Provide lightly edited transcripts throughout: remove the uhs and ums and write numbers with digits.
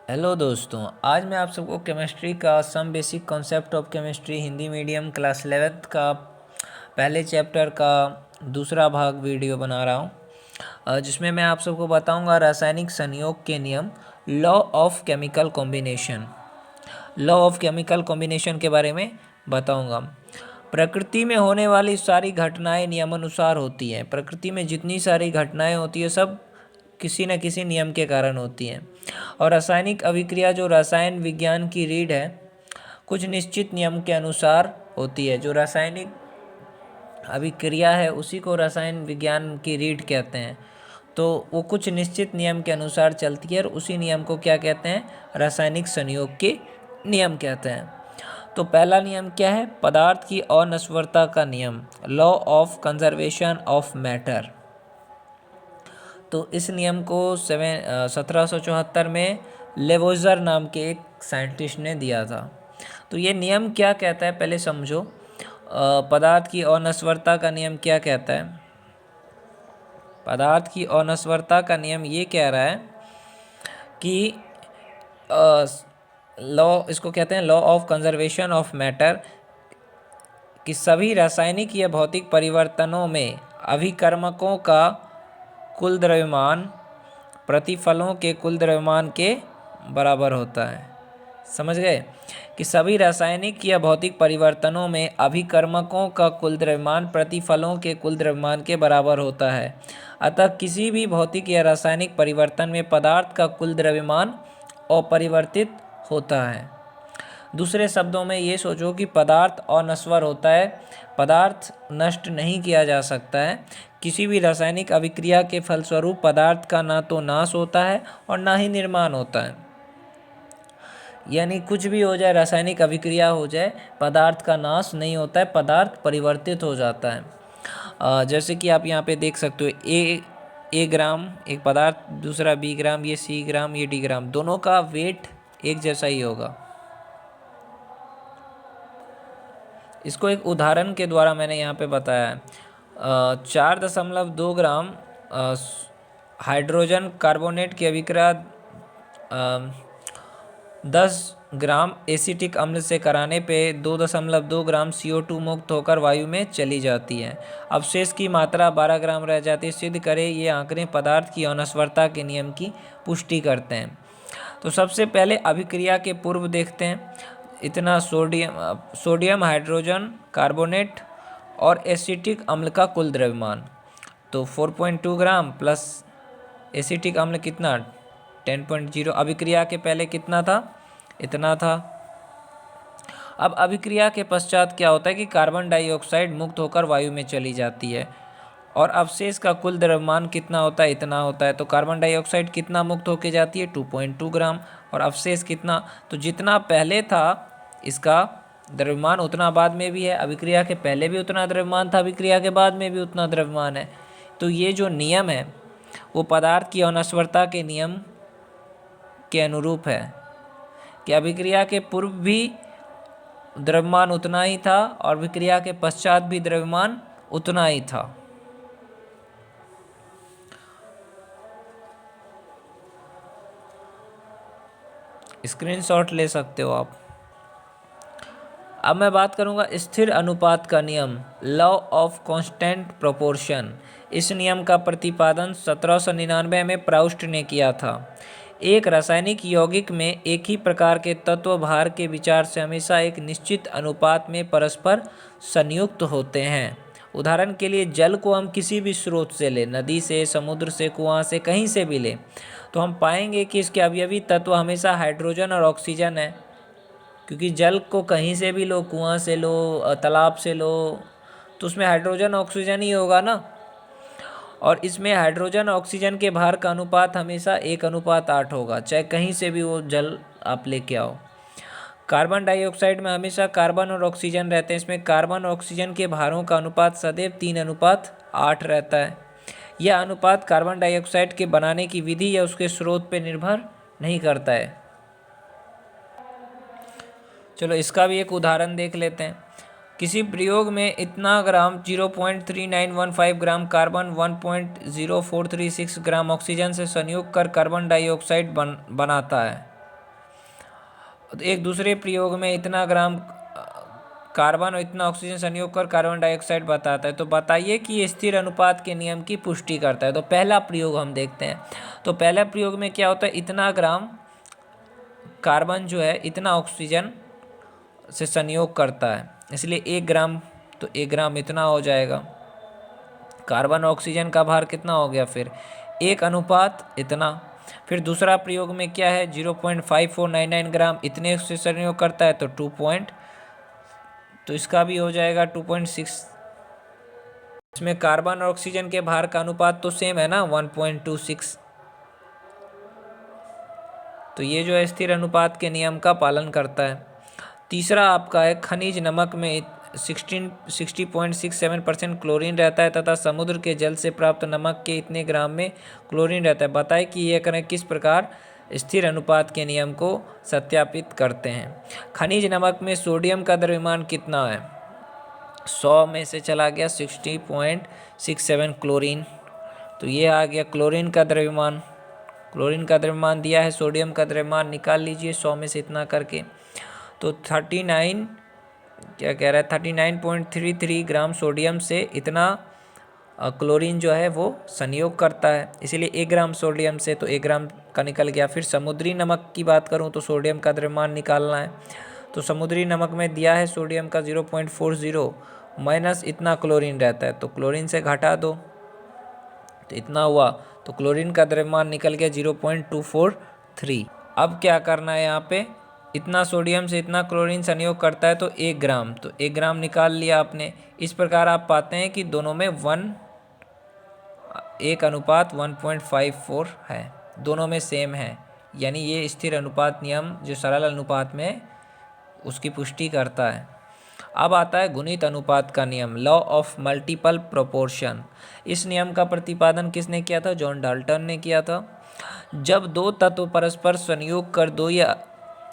Hello दोस्तों, आज मैं आप सबको केमिस्ट्री का some basic concept of chemistry Hindi medium class 11th का पहले चैप्टर का दूसरा भाग वीडियो बना रहा हूँ, जिसमें मैं आप सबको बताऊँगा रासायनिक संयोग के नियम, law of chemical combination. Law of chemical combination के बारे में बताऊँगा। प्रकृति में होने वाली सारी घटनाएं नियमानुसार होती हैं। प्रकृति में जितनी सारी घटनाएं होती है सब किसी न किसी नियम के कारण होती हैं। और रासायनिक अभिक्रिया जो रसायन विज्ञान की रीढ़ है, कुछ निश्चित नियम के अनुसार होती है। जो रासायनिक अभिक्रिया है उसी को रसायन विज्ञान की रीढ़ कहते हैं। तो वो कुछ निश्चित नियम के अनुसार चलती है और उसी नियम को क्या कहते हैं? रासायनिक संयोग के नियम कहते हैं। तो पहला नियम क्या है? पदार्थ की अनश्वरता का नियम, law of conservation of matter. तो इस नियम को 1774 में लेवोजर नाम के एक साइंटिस्ट ने दिया था। तो ये नियम क्या कहता है पहले समझो। पदार्थ की अनश्वरता का नियम क्या कहता है? पदार्थ की अनश्वरता का नियम ये कह रहा है कि लॉ, इसको कहते हैं law of conservation of matter, कि सभी रासायनिक या भौतिक परिवर्तनों में अभिकर्मकों का कुल द्रव्यमान प्रतिफलों के कुल द्रव्यमान के बराबर होता है। समझ गए? कि सभी रासायनिक या भौतिक परिवर्तनों में अभिकर्मकों का कुल द्रव्यमान प्रतिफलों के कुल द्रव्यमान के बराबर होता है। अतः किसी भी भौतिक या रासायनिक परिवर्तन में पदार्थ का कुल द्रव्यमान अपरिवर्तित होता है। दूसरे शब्दों में ये सोचो कि पदार्थ अनश्वर होता है, पदार्थ नष्ट नहीं किया जा सकता है। किसी भी रासायनिक अभिक्रिया के फलस्वरूप पदार्थ का ना तो नाश होता है और ना ही निर्माण होता है। यानी कुछ भी हो जाए, रासायनिक अभिक्रिया हो जाए, पदार्थ का नाश नहीं होता है, पदार्थ परिवर्तित हो जाता है। जैसे कि आप यहाँ पे देख सकते हो, ए ग्राम एक पदार्थ, दूसरा बी ग्राम, ये सी ग्राम, ये डी ग्राम, दोनों का वेट एक जैसा ही होगा। इसको एक उदाहरण के द्वारा मैंने यहाँ पे बताया है। 4.2 ग्राम हाइड्रोजन कार्बोनेट की अभिक्रिया 10 ग्राम एसिटिक अम्ल से कराने पे 2.2 ग्राम CO2 मुक्त होकर वायु में चली जाती है। अवशेष की मात्रा 12 ग्राम रह जाती है। सिद्ध करें, ये आंकड़े पदार्थ की अनश्वरता के नियम की पुष्टि करते हैं। तो सबसे पहले अभिक्रिया के पूर्व देखते हैं। इतना सोडियम हाइड्रोजन कार्बोनेट और एसिटिक अम्ल का कुल द्रव्यमान, तो 4.2 ग्राम प्लस एसिटिक अम्ल कितना, 10.0। अभिक्रिया के पहले कितना था? इतना था। अब अभिक्रिया के पश्चात क्या होता है कि कार्बन डाइऑक्साइड मुक्त होकर वायु में चली जाती है और अवशेष का कुल द्रव्यमान कितना होता है? इतना होता है। तो कार्बन डाइऑक्साइड कितना मुक्त होकर जाती है? 2.2 ग्राम। और अवशेष कितना? तो जितना पहले था इसका द्रव्यमान उतना बाद में भी है। अभिक्रिया के पहले भी उतना द्रव्यमान था, अभिक्रिया के बाद में भी उतना द्रव्यमान है। तो ये जो नियम है वो पदार्थ की अनश्वरता के नियम के अनुरूप है कि अभिक्रिया के पूर्व भी द्रव्यमान उतना ही था और अभिक्रिया के पश्चात भी द्रव्यमान उतना ही था। स्क्रीनशॉट ले सकते हो आप। अब मैं बात करूंगा स्थिर अनुपात का नियम, लॉ ऑफ कांस्टेंट प्रोपोर्शन। इस नियम का प्रतिपादन 1799 में प्राउस्ट ने किया था। एक रासायनिक यौगिक में एक ही प्रकार के तत्व भार के विचार से हमेशा एक निश्चित अनुपात में परस्पर संयुक्त होते हैं। उदाहरण के लिए जल को हम किसी भी स्रोत से लें, नदी से, समुद्र से, कुआं से, कहीं से भी लें, तो हम पाएंगे कि इसके अवयवी तत्व हमेशा हाइड्रोजन और ऑक्सीजन है। क्योंकि जल को कहीं से भी लो, कुआं से लो, तालाब से लो, तो उसमें हाइड्रोजन ऑक्सीजन ही होगा ना। और इसमें हाइड्रोजन ऑक्सीजन के भार का अनुपात हमेशा 1:8 होगा, चाहे कहीं से भी वो जल आप लेके आओ। कार्बन डाइऑक्साइड में हमेशा कार्बन और ऑक्सीजन रहते हैं। इसमें कार्बन और ऑक्सीजन के भारों का अनुपात सदैव 3:8 रहता है। यह अनुपात कार्बन डाइऑक्साइड के बनाने की विधि या उसके स्रोत पर निर्भर नहीं करता है। चलो इसका भी एक उदाहरण देख लेते हैं। किसी प्रयोग में इतना ग्राम 0.3915 ग्राम कार्बन 1.0436 ग्राम ऑक्सीजन से संयोग कर कार्बन डाइऑक्साइड बनाता है। तो एक दूसरे प्रयोग में इतना ग्राम कार्बन और इतना ऑक्सीजन संयोग कर कार्बन डाइऑक्साइड बताता है। तो बताइए कि ये स्थिर अनुपात के नियम की पुष्टि करता है। तो पहला प्रयोग हम देखते हैं। तो पहला प्रयोग में क्या होता है, इतना ग्राम कार्बन जो है इतना ऑक्सीजन से संयोग करता है, इसलिए 1 ग्राम, तो 1 ग्राम इतना हो जाएगा। कार्बन और ऑक्सीजन का भार कितना हो गया, फिर 1 अनुपात इतना। फिर दूसरा प्रयोग में क्या है, 0.5499 ग्राम इतने से संयोग करता है, तो 2 तो इसका भी हो जाएगा 2.6। इसमें कार्बन और ऑक्सीजन के भार का अनुपात तो सेम है ना, 1.26। तो ये जो है स्थिर अनुपात के नियम का पालन करता है। तीसरा आपका है खनिज नमक में 60.67% क्लोरीन रहता है तथा समुद्र के जल से प्राप्त नमक के इतने ग्राम में क्लोरीन रहता है। बताएं कि यह करें किस प्रकार स्थिर अनुपात के नियम को सत्यापित करते हैं। खनिज नमक में सोडियम का द्रव्यमान कितना है, 100 में से चला गया 60.67 क्लोरीन, तो ये आ गया क्लोरीन का द्रव्यमान। क्लोरीन का द्रव्यमान दिया है, सोडियम का द्रव्यमान निकाल लीजिए 100 में से इतना करके। तो 39 क्या कह रहा है, 39.33 ग्राम सोडियम से इतना क्लोरीन जो है वो संयोग करता है, इसीलिए 1 ग्राम सोडियम से तो 1 ग्राम का निकल गया। फिर समुद्री नमक की बात करूं तो सोडियम का द्रव्यमान निकालना है। तो समुद्री नमक में दिया है सोडियम का 0.40 माइनस इतना क्लोरीन रहता है, तो क्लोरीन से घटा दो तो इतना हुआ, तो क्लोरीन का द्रव्यमान निकल गया 0.243। अब क्या करना है, यहाँ पे इतना सोडियम से इतना क्लोरीन संयोग करता है तो 1 ग्राम, तो 1 ग्राम निकाल लिया आपने। इस प्रकार आप पाते हैं कि दोनों में 1:1.54 है, दोनों में सेम है, यानी ये स्थिर अनुपात नियम जो सरल अनुपात में उसकी पुष्टि करता है। अब आता है गुणित अनुपात का नियम, लॉ ऑफ मल्टीपल प्रोपोर्शन। इस नियम का प्रतिपादन किसने किया था, जॉन डाल्टन ने किया था। जब दो तत्व परस्पर संयोग कर दो या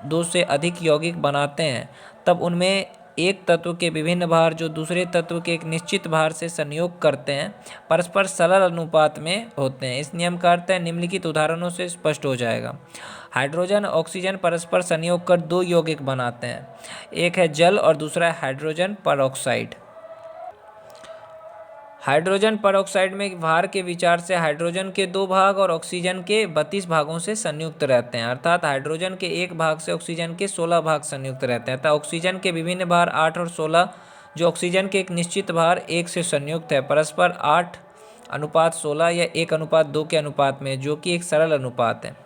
दो से अधिक यौगिक बनाते हैं, तब उनमें एक तत्व के विभिन्न भार जो दूसरे तत्व के एक निश्चित भार से संयोग करते हैं परस्पर सरल अनुपात में होते हैं। इस नियम का अर्थ है निम्नलिखित उदाहरणों से स्पष्ट हो जाएगा। हाइड्रोजन ऑक्सीजन परस्पर संयोग कर 2 यौगिक बनाते हैं, एक है जल और दूसरा है हाइड्रोजन परऑक्साइड। हाइड्रोजन परऑक्साइड में भार के विचार से हाइड्रोजन के 2 भाग और ऑक्सीजन के 32 भागों से संयुक्त रहते हैं, अर्थात हाइड्रोजन के 1 भाग से ऑक्सीजन के 16 भाग संयुक्त रहते हैं, अतः ऑक्सीजन के विभिन्न भार 8 और 16 जो ऑक्सीजन के एक निश्चित भार 1 से संयुक्त है परस्पर 8:16 या 1:2 के अनुपात में, जो कि एक सरल अनुपात है।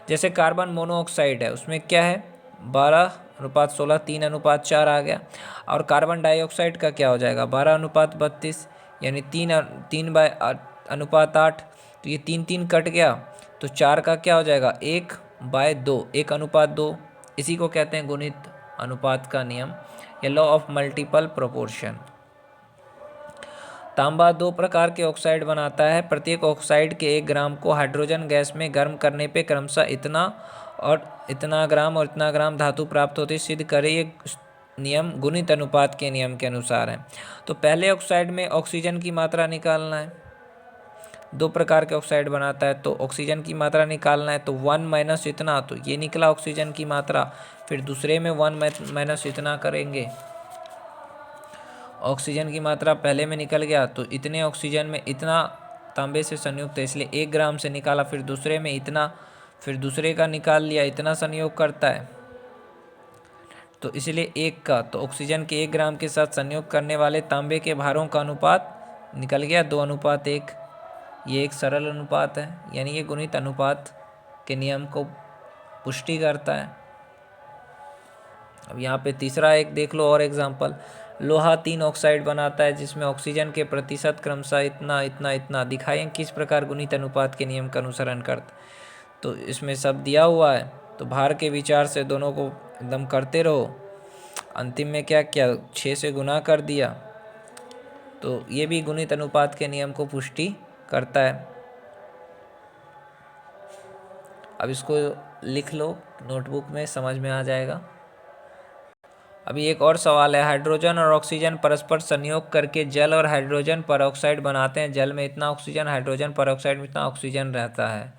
जैसे कार्बन मोनोऑक्साइड है, उसमें क्या है 12:16 3:4 आ गया। और कार्बन डाइऑक्साइड का क्या हो जाएगा 12:32, यानी 3:8। तो ये 3 कट गया, तो 4 का क्या हो जाएगा 1/2, 1:2। इसी को कहते हैं गुणित अनुपात का नियम या लॉ ऑफ मल्टीपल प्रोपोर्शन। तांबा 2 प्रकार के ऑक्साइड बनाता है, प्रत्येक ऑक्साइड के 1 ग्राम को हाइड्रोजन गैस में गर्म करने पे क्रमशः इतना ग्राम और इतना ग्राम धातु प्राप्त होती सिद्ध करे। ये नियम गुणित अनुपात के नियम के अनुसार है। तो पहले ऑक्साइड में ऑक्सीजन की मात्रा निकालना है, 2 प्रकार के ऑक्साइड बनाता है तो ऑक्सीजन की मात्रा निकालना है, तो 1 माइनस इतना, तो ये निकला ऑक्सीजन की मात्रा। फिर दूसरे में 1 माइनस इतना करेंगे, ऑक्सीजन की मात्रा पहले में निकल गया, तो इतने ऑक्सीजन में इतना तांबे से संयुक्त है, इसलिए 1 ग्राम से निकाला। फिर दूसरे में इतना, फिर दूसरे का निकाल लिया, इतना संयोग करता है, तो इसलिए 1 का, तो ऑक्सीजन के 1 ग्राम के साथ संयोग करने वाले तांबे के भारों का अनुपात निकल गया 2:1। ये एक सरल अनुपात है, यानी ये गुणित अनुपात के नियम को पुष्टि करता है। अब यहाँ पे तीसरा एक देख लो और एग्जाम्पल। लोहा 3 ऑक्साइड बनाता है जिसमें ऑक्सीजन के प्रतिशत क्रमशः इतना इतना इतना। दिखाएं किस प्रकार गुणित अनुपात के नियम का अनुसरण करते। तो इसमें सब दिया हुआ है, तो भार के विचार से दोनों को एकदम करते रहो। अंतिम में क्या किया 6 से गुना कर दिया, तो ये भी गुणित अनुपात के नियम को पुष्टि करता है। अब इसको लिख लो नोटबुक में, समझ में आ जाएगा। अभी एक और सवाल है, हाइड्रोजन और ऑक्सीजन परस्पर संयोग करके जल और हाइड्रोजन परऑक्साइड बनाते हैं। जल में इतना ऑक्सीजन, हाइड्रोजन परऑक्साइड में इतना ऑक्सीजन रहता है।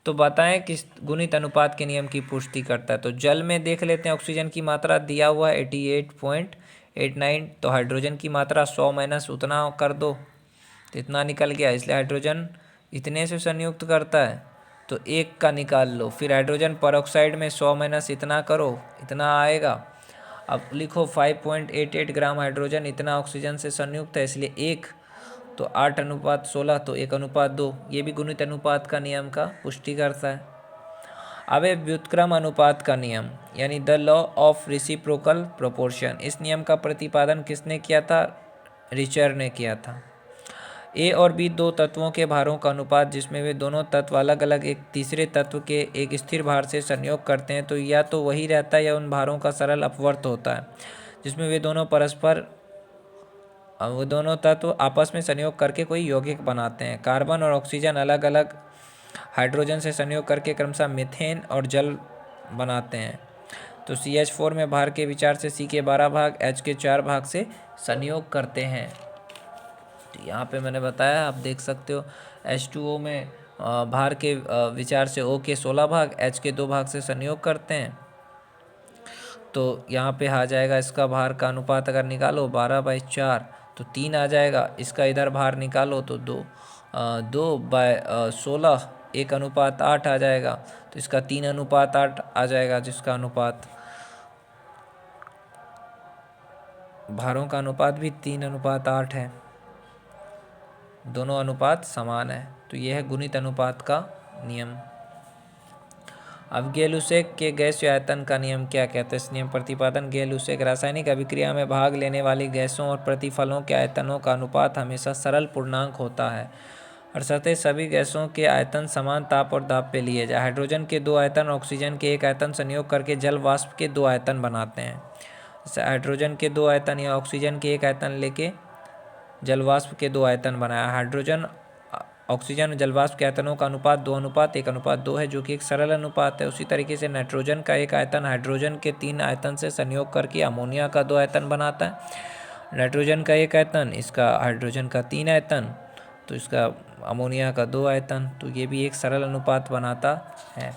तो बताएं किस गुणित अनुपात के नियम की पुष्टि करता है। तो जल में देख लेते हैं, ऑक्सीजन की मात्रा दिया हुआ है 88.89, तो हाइड्रोजन की मात्रा 100 माइनस उतना कर दो तो इतना निकल गया, इसलिए हाइड्रोजन इतने से संयुक्त करता है तो 1 का निकाल लो। फिर हाइड्रोजन परऑक्साइड में 100 माइनस इतना करो, इतना आएगा। अब लिखो 5.88 ग्राम हाइड्रोजन इतना ऑक्सीजन से संयुक्त है, इसलिए 1 तो 8:16, तो 1:2, ये भी गुणित अनुपात का नियम का पुष्टि करता है। अब व्युत्क्रम अनुपात का नियम यानी the law of reciprocal proportion, इस नियम का प्रतिपादन किसने किया था? रिचर ने किया था। ए और बी दो तत्वों के भारों का अनुपात जिसमें वे दोनों तत्व अलग अलग एक तीसरे तत्व के एक स्थिर भार से संयोग करते हैं, तो या तो वही रहता है या उन भारों का सरल अपवर्त होता है जिसमें वे दोनों तत्व आपस में संयोग करके कोई यौगिक बनाते हैं। कार्बन और ऑक्सीजन अलग अलग हाइड्रोजन से संयोग करके क्रमशः मीथेन और जल बनाते हैं। तो CH4 में भार के विचार से C के 12 भाग H के 4 भाग से संयोग करते हैं। तो यहाँ पे मैंने बताया, आप देख सकते हो H2O में भार के विचार से O के 16 भाग H के 2 भाग से संयोग करते हैं। तो यहाँ पे आ जाएगा इसका भार का अनुपात अगर निकालो 12/4 तो 3 आ जाएगा। इसका इधर भार निकालो तो 2/16 1:8 आ जाएगा। तो इसका 3:8 आ जाएगा, जिसका अनुपात भारों का अनुपात भी 3:8 है, दोनों अनुपात समान है। तो यह है गुणित अनुपात का नियम। अब गै-लुसेक के गैसीय आयतन का नियम क्या कहते हैं? इस नियम प्रतिपादन गै-लुसेक रासायनिक अभिक्रिया में भाग लेने वाली गैसों और प्रतिफलों के आयतनों का अनुपात हमेशा सरल पूर्णांक होता है, अर्थात सभी गैसों के आयतन समान ताप और दाब पे लिए जाए। हाइड्रोजन के 2 आयतन ऑक्सीजन के 1 आयतन संयोग करके जल वाष्प के 2 आयतन बनाते हैं। जैसे हाइड्रोजन के 2 आयतन या ऑक्सीजन के 1 आयतन लेके जल वाष्प के 2 आयतन बनाया। हाइड्रोजन ऑक्सीजन और जलवाष्प के आयतनों का अनुपात 2:1:2 है, जो कि एक सरल अनुपात है। उसी तरीके से नाइट्रोजन का 1 आयतन हाइड्रोजन के 3 आयतन से संयोग करके अमोनिया का 2 आयतन बनाता है। नाइट्रोजन का 1 आयतन, इसका हाइड्रोजन का 3 आयतन, तो इसका अमोनिया का 2 आयतन, तो ये भी एक सरल अनुपात बनाता है।